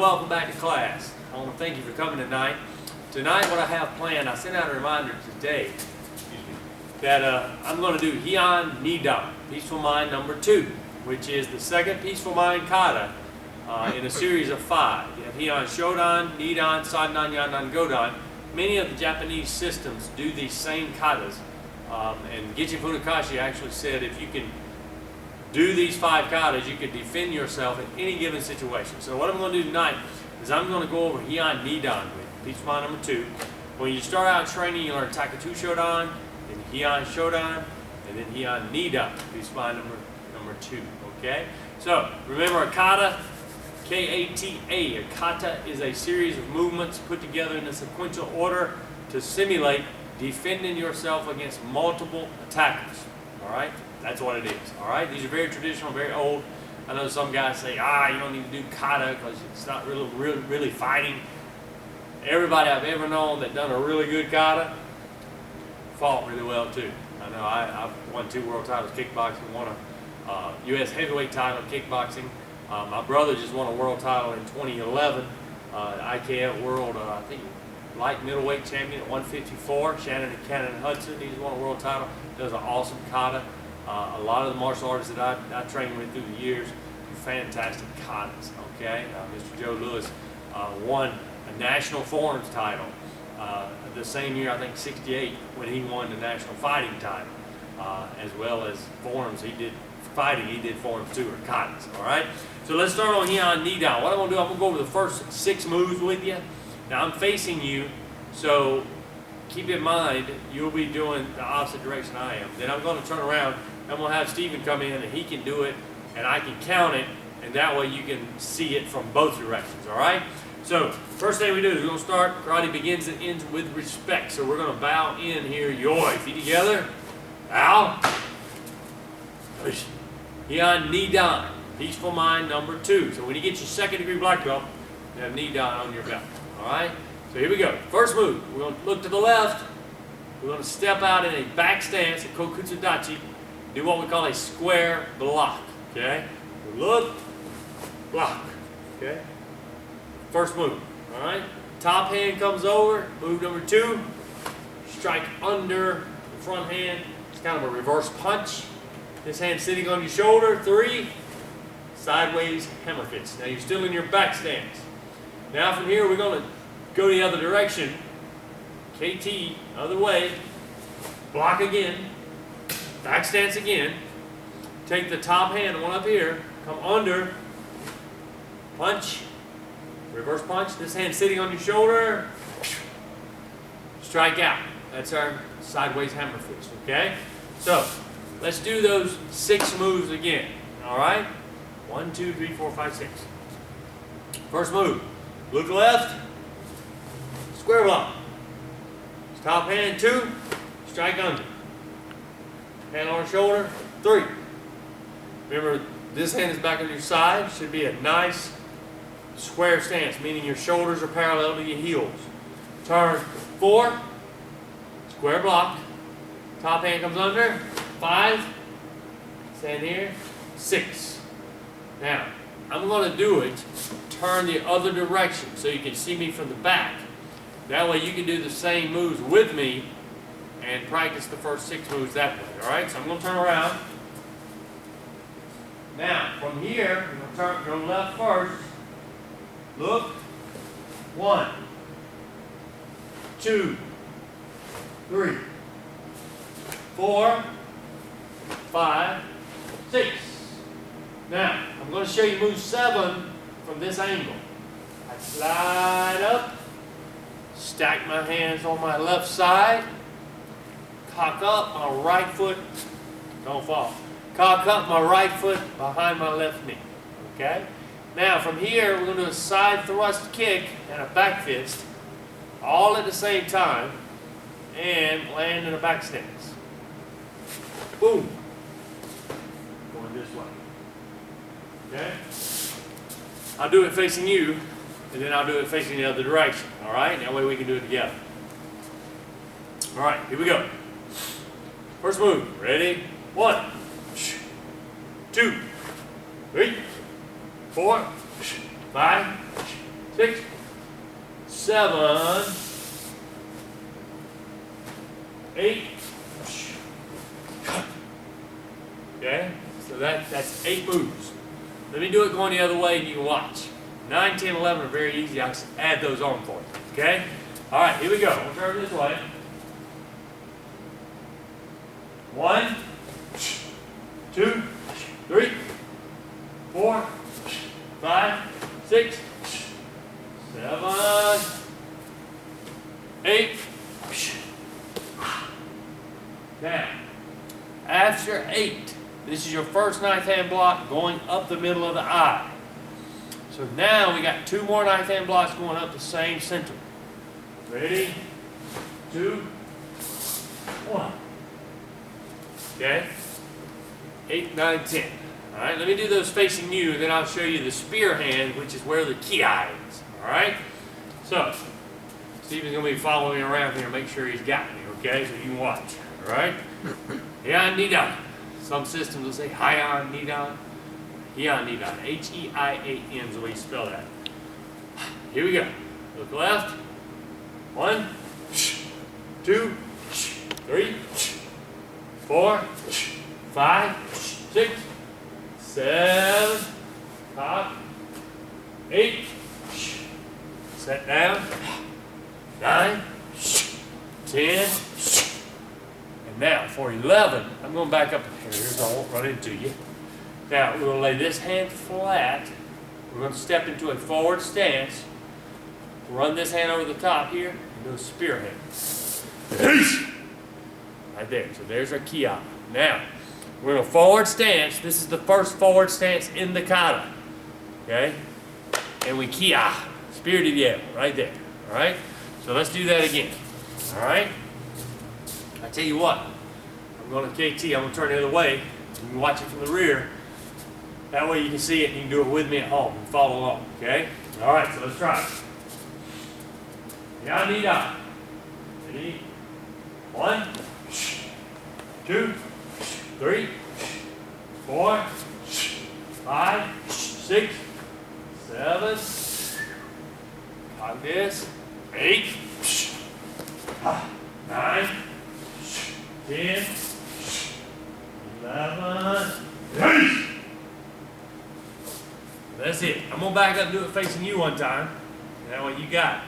welcome back to class. I want to thank you for coming tonight. Tonight, what I have planned, I sent out a reminder today that I'm going to do Heian, Nidan, Peaceful Mind number 2, which is the second Peaceful Mind kata in a series of 5. You have Heian Shodan, Nidan, Sandan, Yandan, Godan. Many of the Japanese systems do these same katas, and Gichin Funakashi actually said if you can do these 5 katas, you can defend yourself in any given situation. So what I'm going to do tonight is I'm going to go over Heian Nidan with Peaceful Mind number 2. When you start out training, you learn Takatu Shodan, then Heian Shodan, and then Heian Nidan, Peaceful Mind number 2. Okay? So remember a kata, K-A-T-A. A kata is a series of movements put together in a sequential order to simulate defending yourself against multiple attackers. Alright? That's what it is. Alright? These are very traditional, very old. I know some guys say, you don't need to do kata because it's not really fighting. Everybody I've ever known that done a really good kata fought really well too. I know I've won 2 world titles kickboxing, won a U.S. heavyweight title kickboxing. My brother just won a world title in 2011, IKF world, I think, light middleweight champion at 154. Shannon Hudson, he's won a world title. Does an awesome kata. A lot of the martial artists that I trained with through the years do fantastic katas. Okay, Mr. Joe Lewis won a national forums title the same year, I think 68, when he won the national fighting title, as well as forums. He did fighting, he did forums too, or katas. All right. So let's start on Heian Nidan. What I'm going to do, I'm going to go over the first 6 moves with you. Now I'm facing you, so keep in mind you'll be doing the opposite direction I am. Then I'm going to turn around. I'm going to have Steven come in and he can do it and I can count it, and that way you can see it from both directions. All right? So first thing we do is we're going to start. Karate begins and ends with respect. So we're going to bow in here. Yoi. Feet together. Bow. Push. Heian Nidan. Peaceful Mind number 2. So when you get your 2nd degree black belt, you have Nidan on your belt. Alright? So here we go. First move. We're going to look to the left. We're going to step out in a back stance, a Kokutsudachi. Do what we call a square block. Okay? Look. Block. Okay? First move. Alright? Top hand comes over. Move number 2. Strike under the front hand. It's kind of a reverse punch. This hand sitting on your shoulder. 3. Sideways hammer fist. Now you're still in your back stance. Now from here we're going to go the other direction. KT, other way. Block again. Back stance again. Take the top hand, one up here. Come under. Punch. Reverse punch. This hand sitting on your shoulder. Strike out. That's our sideways hammer fist. Okay? So let's do those 6 moves again. Alright? 1, 2, 3, 4, 5, 6. First move. Look left. Square block. Top hand 2. Strike under. Hand on shoulder 3. Remember, this hand is back on your side. Should be a nice square stance, meaning your shoulders are parallel to your heels. Turn 4. Square block. Top hand comes under. 5. Stand here. 6. Now, I'm going to do it, turn the other direction so you can see me from the back. That way you can do the same moves with me and practice the first 6 moves that way. Alright, so I'm going to turn around. Now, from here, I'm going to go left first. Look. 1, 2, 3, 4, 5, 6. Now, I'm going to show you move 7 from this angle. I slide up, stack my hands on my left side, cock up my right foot, don't fall, cock up my right foot behind my left knee. Okay? Now, from here, we're going to do a side thrust kick and a back fist, all at the same time, and land in a back stance. Boom. Going this way. Okay? I'll do it facing you, and then I'll do it facing the other direction. Alright? That way we can do it together. Alright, here we go. First move. Ready? 1, 2, 3, 4, 5, 6, 7, 8. Okay, so that's 8 moves. Let me do it going the other way and you can watch. 9, 10, 11 are very easy. I'll just add those on for you. Okay? All right, here we go. We'll turn this way. 1, 2, 3, 4, 5, 6, 7, 8. Now, after 8, this is your first knife hand block going up the middle of the eye. So now we got 2 more knife hand blocks going up the same center. Ready? 2, 1. Okay? 8, 9, 10. Alright, let me do those facing you, and then I'll show you the spear hand, which is where the key eye is. Alright? So, Stephen's going to be following me around here, make sure he's got me, okay? So you can watch. Alright? Heian, Nidan. Some systems will say Heian, Nidan. Heian, Nidan. H-E-I-A-N is the way you spell that. Here we go. Look left. 1, 2, 3, 4, 5, 6, 7, 8. Set down. 9, 10. And now for 11, I'm going back up here so I won't run into you. Now we're going to lay this hand flat. We're going to step into a forward stance. Run this hand over the top here and do a spear hand. Right there. So there's our ki. Now we're in a forward stance. This is the first forward stance in the kata. Okay? And we ki. Spirited yell right there. Alright? So let's do that again. Alright? I tell you what, I'm going to KT, I'm going to turn the other way. You can watch it from the rear. That way you can see it and you can do it with me at home and follow along, okay? Alright, so let's try it. Yeah, Nidan. Ready? 1, 2, 3, 4, 5, 6, 7, like this, 8, 9, 10, 11, 8. That's it. I'm going to back up and do it facing you one time. That way you got it.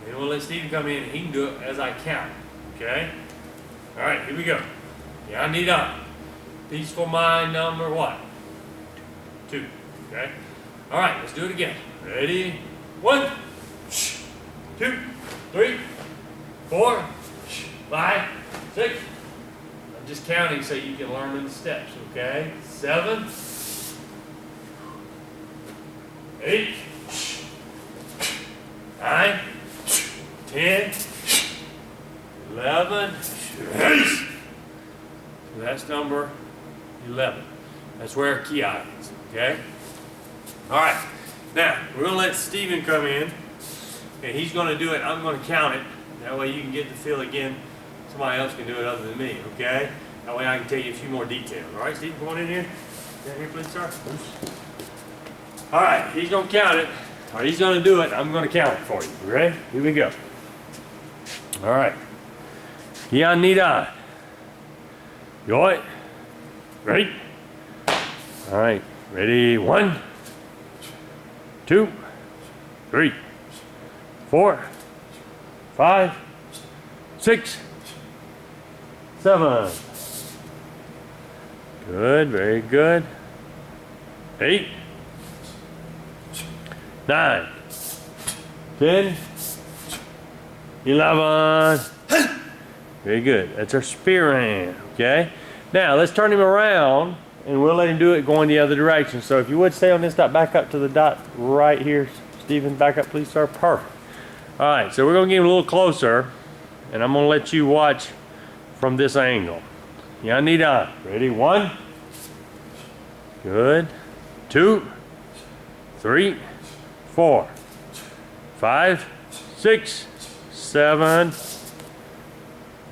Then we'll let Stephen come in and he can do it as I count. Okay? Alright, here we go. Yeah, I need up. Peaceful mind number what? 2. Okay? Alright, let's do it again. Ready? 1, 2, 3, 4, 5, 6. I'm just counting so you can learn the steps, okay? 7, 8, 9, 10, 11, 8. So that's number 11. That's where our ki is, okay? All right. Now, we're going to let Stephen come in, and he's going to do it. I'm going to count it. That way you can get the feel again. Somebody else can do it other than me, okay? That way I can tell you a few more details. All right, Stephen, come on in here. Down here, please, sir. All right, he's going to count it, or he's going to do it. I'm going to count it for you. You ready? Here we go. All right. Heian, Nidan. You all right? Ready? All right. Ready? 1, 2, 3, 4, 5, 6, 7. Good, very good. 8, 9, 10, 11. Very good. That's our spear hand, okay? Now, let's turn him around, and we'll let him do it going the other direction. So if you would stay on this dot, back up to the dot right here. Stephen, back up, please, sir. Perfect. All right, so we're going to get him a little closer, and I'm going to let you watch from this angle. Yeah, Nidan. Ready? 1. Good. 2, 3, 4, 5, 6, 7.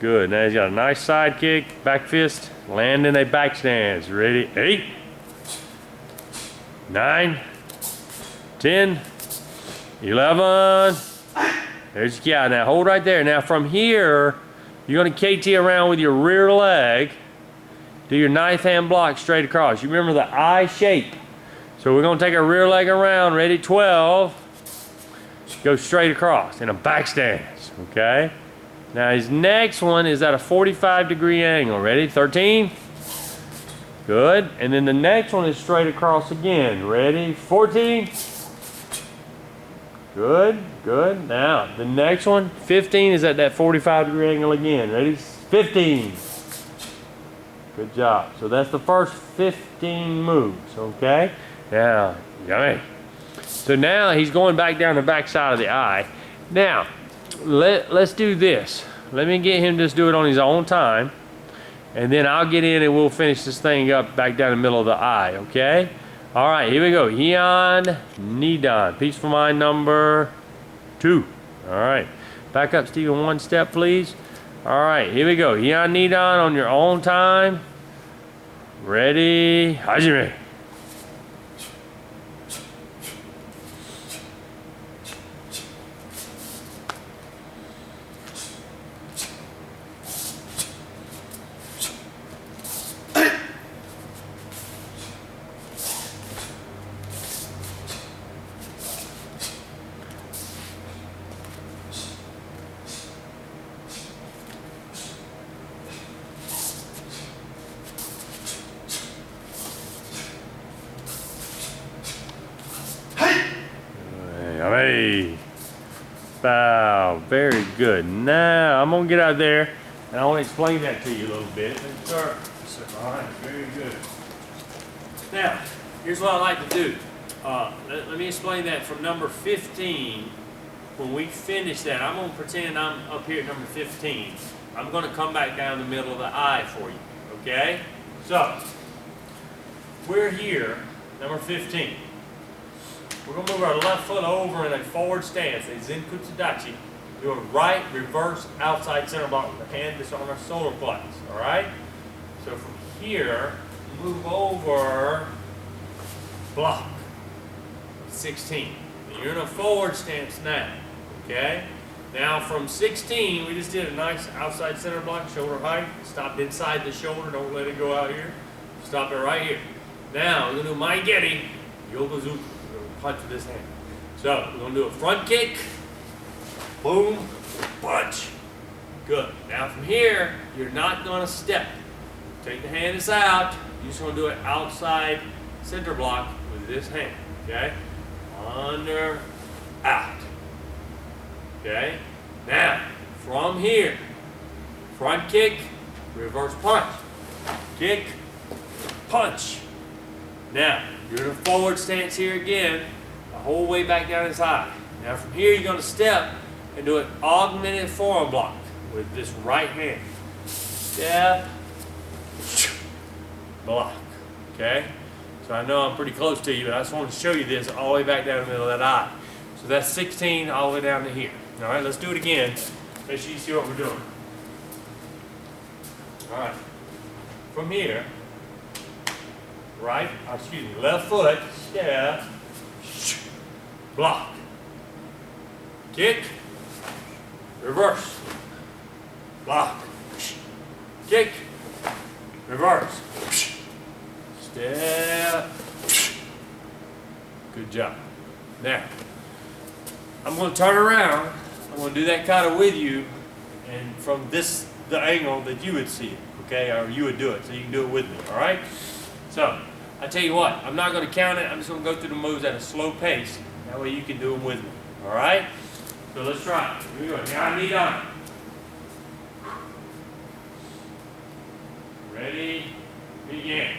Good. Now he's got a nice side kick, back fist, land in a back stance. Ready? 8, 9, 10, 11. There's your count. Now hold right there. Now from here, you're going to KT around with your rear leg. Do your knife hand block straight across. You remember the I shape. So we're going to take our rear leg around. Ready? 12. Go straight across in a back stance. Okay? Now his next one is at a 45-degree angle. Ready? 13. Good. And then the next one is straight across again. Ready? 14. Good. Good. Now the next one, 15, is at that 45-degree angle again. Ready? 15. Good job. So that's the first 15 moves. Okay? Now, yummy. So now he's going back down the back side of the eye. Now, let's do this. Let me get him to just do it on his own time. And then I'll get in and we'll finish this thing up back down the middle of the eye, okay? All right, here we go. Heian, Nidan. Peaceful mind number 2. All right. Back up, Stephen, 1 step, please. All right, here we go. Heian, Nidan on your own time. Ready? Hajime. Hey, bow, very good. Now I'm gonna get out there and I want to explain that to you a little bit. Sir. All right, very good. Now, here's what I like to do. Let me explain that from number 15. When we finish that, I'm gonna pretend I'm up here at number 15. I'm gonna come back down the middle of the eye for you. Okay? So we're here, number 15. We're going to move our left foot over in a forward stance, a Zenkutsudachi. Do a right, reverse, outside center block with the hand just on our solar plexus. Alright? So from here, move over, block. 16. And you're in a forward stance now. Okay? Now from 16, we just did a nice outside center block, shoulder height. Stopped inside the shoulder, don't let it go out here. Stop it right here. Now we're going to do Maigeri, Yokozuku. Punch with this hand. So we're going to do a front kick, boom, punch. Good. Now from here, you're not going to step. Take the hand that's out. You're just going to do it outside center block with this hand. Okay? Under, out. Okay? Now, from here, front kick, reverse punch. Kick, punch. Now, you're in a forward stance here again, the whole way back down his eye. Now from here you're going to step and do an augmented forearm block with this right hand. Step, block. Okay? So I know I'm pretty close to you, but I just wanted to show you this all the way back down the middle of that eye. So that's 16 all the way down to here. Alright, let's do it again. Make sure you see what we're doing. Alright. From here, right, excuse me, left foot, step, block, kick, reverse, block, kick, reverse, step. Good job. Now, I'm going to turn around. I'm going to do that kind of with you, and from the angle that you would see it, okay, or you would do it, so you can do it with me, all right? So, I tell you what, I'm not going to count it. I'm just going to go through the moves at a slow pace. That way you can do them with me. All right? So let's try it. Here we go. Now, Nidan. Ready? Begin.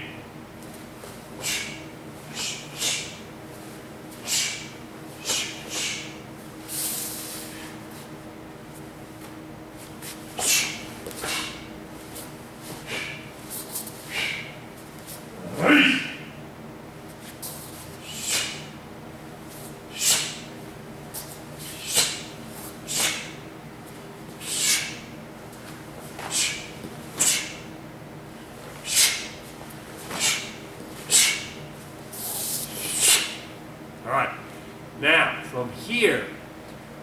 Now, from here,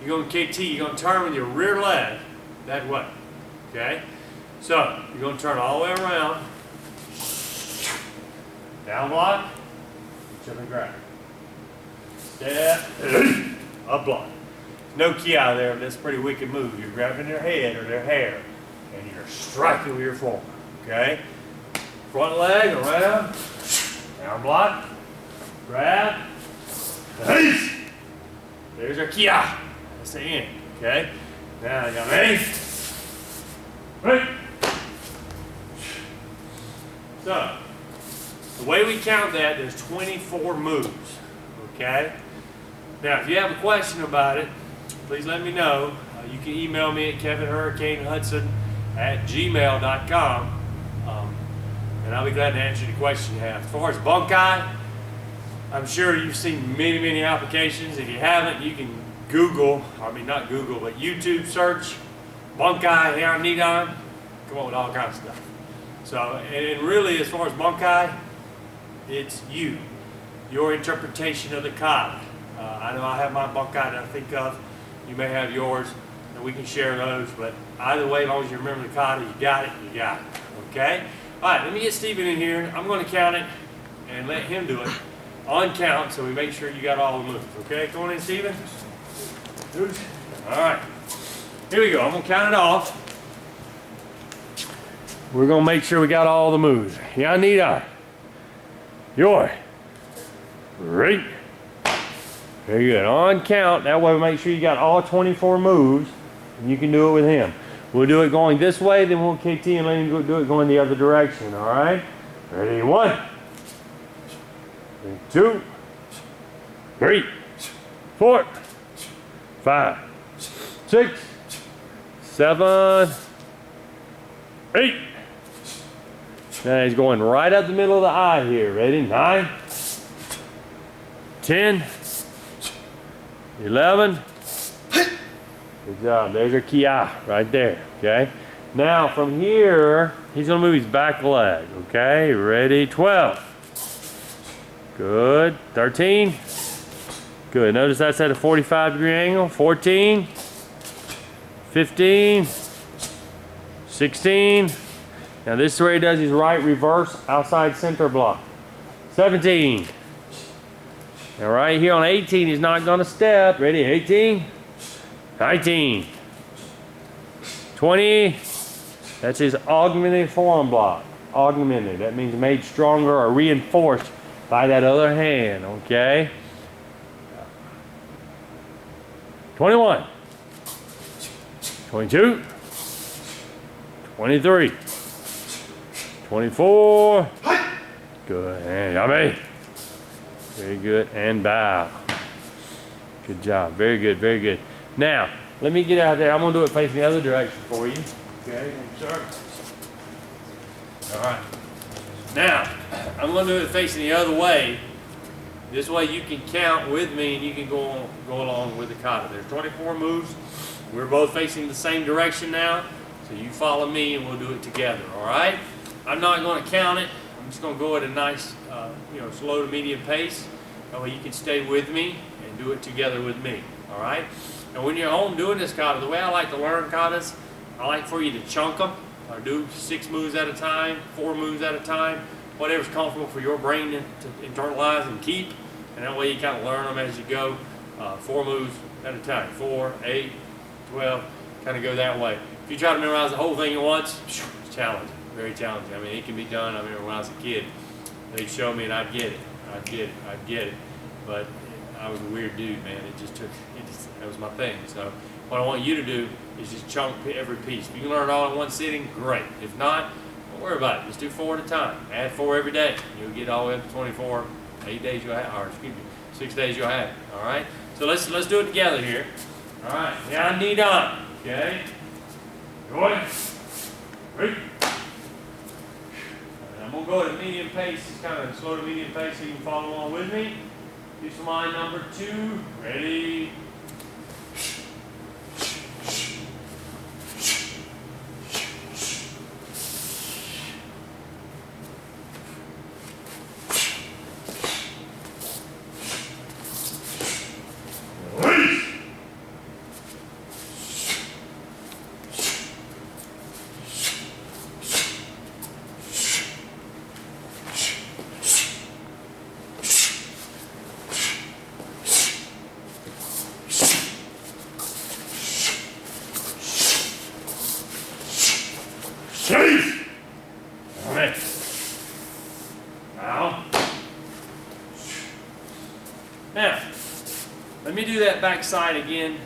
you're going to KT, you're going to turn with your rear leg that way. Okay? So, you're going to turn all the way around. Down block, jump and grab. Step, up block. No key out of there, but that's a pretty wicked move. You're grabbing their head or their hair, and you're striking with your forearm. Okay? Front leg around, down block, grab, release. There's our kia. That's the end. Okay? Now you got ready? Right. So, the way we count that, there's 24 moves. Okay? Now, if you have a question about it, please let me know. You can email me at kevinhurricanehudson@gmail.com. And I'll be glad to answer any question you have. As far as bunkai, I'm sure you've seen many applications. If you haven't, you can Google, not Google, but YouTube search bunkai, Heian, Nidan. Come up with all kinds of stuff. So, and really, as far as bunkai, it's your interpretation of the kata. I know I have my bunkai that I think of. You may have yours, and we can share those. But either way, as long as you remember the kata, you got it. Okay? All right, let me get Steven in here. I'm going to count it and let him do it on count so we make sure you got all the moves. Okay? Come on in, Steven. All right. Here we go. I'm going to count it off. We're going to make sure we got all the moves. Yeah, Nidan. Your. Right. Very good. On count. That way we make sure you got all 24 moves. And you can do it with him. We'll do it going this way, then we'll KT and let him do it going the other direction. All right? Ready? 1, 2, 3, 4, 5, 6, 7, 8. Now he's going right up the middle of the eye here. Ready? 9, 10, 11. Good job. There's your kia right there. Okay. Now from here, he's going to move his back leg. Okay. Ready? 12. Good. 13. Good. Notice that's at a 45-degree angle. 14. 15. 16. Now this is where he does his right reverse outside center block. 17. Now right here on 18, he's not going to step. Ready? 18. 19. 20. That's his augmented forearm block. Augmented. That means made stronger or reinforced by that other hand. Okay? 21. 22. 23. 24. Good. And yummy. Very good. And bow. Good job. Very good. Very good. Now, let me get out there. I'm going to do it facing the other direction for you. Okay, sir. All right. Now, I'm going to do it facing the other way. This way you can count with me and you can go along with the kata. There's 24 moves. We're both facing the same direction now. So you follow me and we'll do it together. All right? I'm not going to count it. I'm just going to go at a nice, slow to medium pace. That way you can stay with me and do it together with me. All right? And when you're home doing this kata, the way I like to learn katas, I like for you to chunk them, or do 6 moves at a time, 4 moves at a time, whatever's comfortable for your brain to internalize and keep. And that way you kind of learn them as you go, 4 moves at a time, 4, 8, 12, kind of go that way. If you try to memorize the whole thing at once, it's challenging, very challenging. I mean, it can be done. I remember when I was a kid, they'd show me and I'd get it. But I was a weird dude, man. That was my thing. So what I want you to do is just chunk every piece. If you can learn it all in one sitting, great. If not, don't worry about it. Just do 4 at a time. Add 4 every day. You'll get all the way up to 24. 8 days you'll have, or excuse me, 6 days you'll have it. All right. So let's do it together here. All right. Now Nidan. Okay. Going. Ready. I'm gonna go at a medium pace. It's kind of slow to medium pace, so you can follow along with me. Use line number 2. Ready. Jeez! All right. Now, let me do that back side again,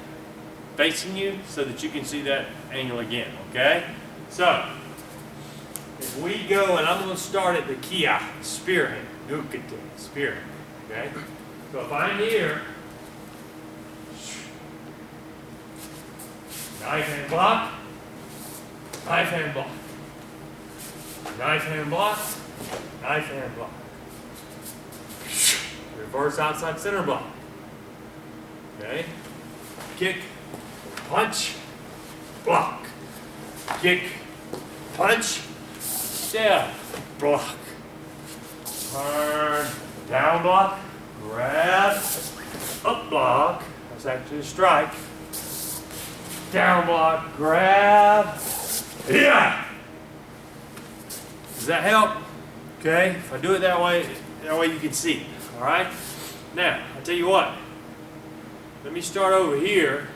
facing you, so that you can see that angle again, okay? So, if we go, and I'm going to start at the kia, spearhead, nukete, spearhead, okay? So if I'm here, knife hand block, knife hand block, knife hand block, knife hand block. Reverse outside center block. Okay? Kick, punch, block. Kick, punch, step, block. Turn, down block, grab, up block. That's actually a strike. Down block, grab. Yeah! Does that help? Okay? If I do it that way you can see. Alright? Now, I'll tell you what. Let me start over here.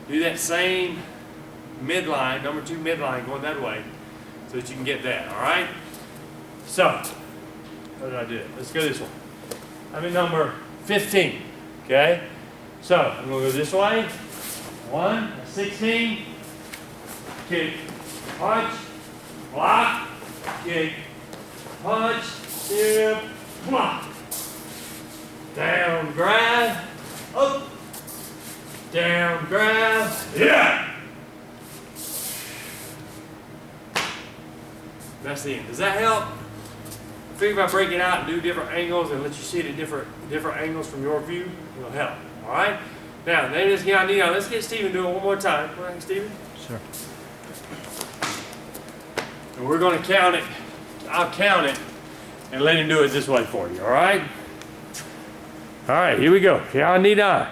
Do that same midline, number 2 midline, going that way, so that you can get that. Alright? So, how did I do it? Let's go this way. I'm at number 15. Okay? So, I'm going to go this way. 1, 16. Kick, punch, block, kick, punch, step, block. Down, grab, up, down, grab, yeah! That's the end. Does that help? I figure if I break it out and do different angles and let you see it at different angles from your view, it'll help. Alright? Now, name this Heian Nidan. Let's get Stephen to do it one more time. All right, Stephen? Sure. And we're going to count it. I'll count it and let him do it this way for you, all right? All right, here we go. Heian Nidan.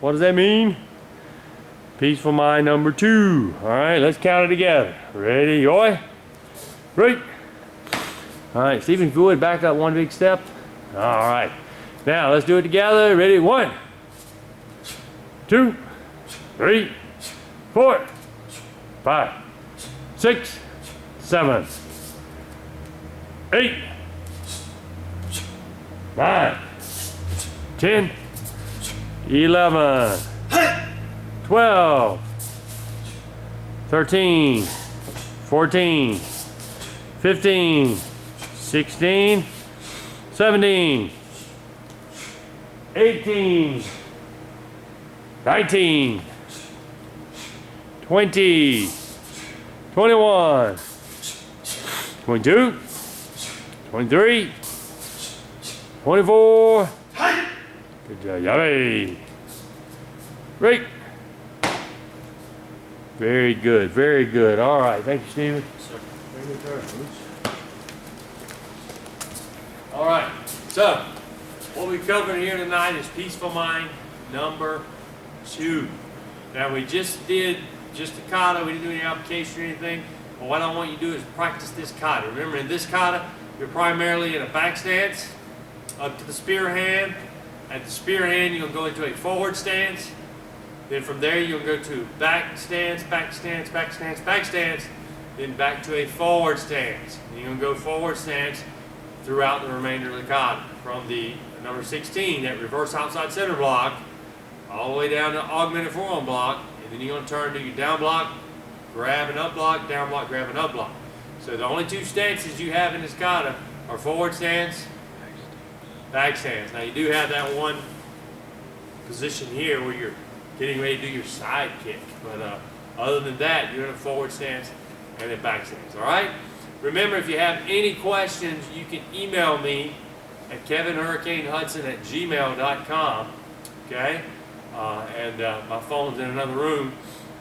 What does that mean? Peaceful mind number 2. All right, let's count it together. Ready, yoy? Right. All right, Stephen, if you would back up one big step. All right. Now, let's do it together. Ready? 1, 2, 3, 4, 5, 6, 7, 8, 9, 10, 11, 12, 13, 14, 15, 16, 17, 18, 19, 20, 21, 22, 23, 24. Good job, Yabby. Great. Very good, very good. All right, thank you, Stephen. All right, so what we're covering here tonight is peaceful mind number 2. Now we just did a kata, we didn't do any application or anything, but what I want you to do is practice this kata. Remember, in this kata, you're primarily in a back stance, up to the spear hand. At the spear hand, you'll go into a forward stance. Then from there, you'll go to back stance, back stance, back stance, back stance, then back to a forward stance. And you're going to go forward stance throughout the remainder of the kata. From the number 16, that reverse outside center block, all the way down to augmented forearm block, and then you're going to turn to your down block, grab and up block, down block, grab and up block. So the only 2 stances you have in this kata are forward stance, back stance. Now you do have that one position here where you're getting ready to do your side kick, but other than that, you're in a forward stance and a back stance. All right. Remember, if you have any questions, you can email me at kevinhurricanehudson@gmail.com. Okay. My phone's in another room,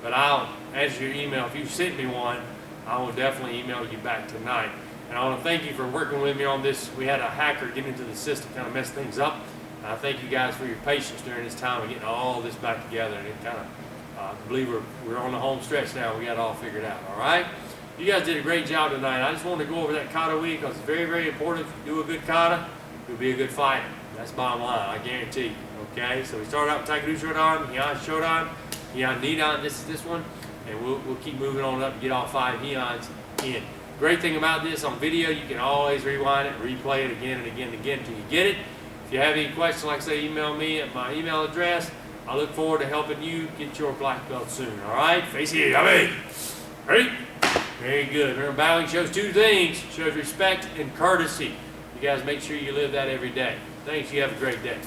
but I'll answer your email. If you sent me one, I will definitely email you back tonight. And I want to thank you for working with me on this. We had a hacker get into the system, kind of mess things up. And I thank you guys for your patience during this time of getting all this back together. And it kind of, I believe we're on the home stretch now. We got it all figured out. All right. You guys did a great job tonight. I just wanted to go over that kata week because it's very, very important. If you do a good kata, you'll be a good fighter. That's bottom line. I guarantee you. Okay. So we started out with Taikadu Shodan, Heian Shodan, Heian Nidan. This is this one. and we'll keep moving on up and get all 5 Heians in. Great thing about this on video, you can always rewind it, replay it again and again and again until you get it. If you have any questions, like I say, email me at my email address. I look forward to helping you get your black belt soon. All right, face it, yummy. Ready? Very good. Remember, bowing shows 2 things: shows respect and courtesy. You guys make sure you live that every day. Thanks. You have a great day.